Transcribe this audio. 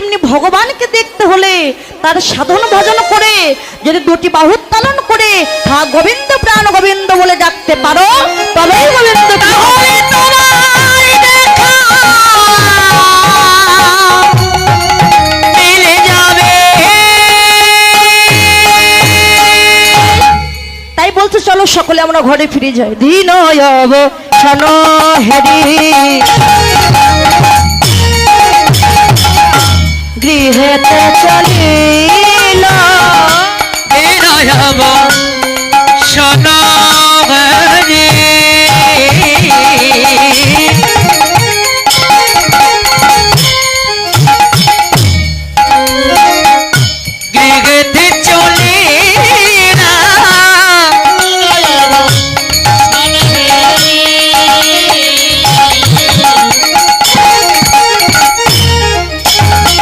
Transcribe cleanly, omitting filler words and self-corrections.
তেমনি ভগবানকে দেখতে হলে তার সাধন ভজন করে যদি দুটি বাহু উত্তোলন করে হা গোবিন্দ প্রাণ গোবিন্দ বলে ডাকতে পারো, তবেই গোবিন্দ মিলে যাবে। তাই বলতে চলো সকলে আমরা ঘরে ফিরে যাই। দিন শোন হেরি গৃহেতে চলিল, শোনা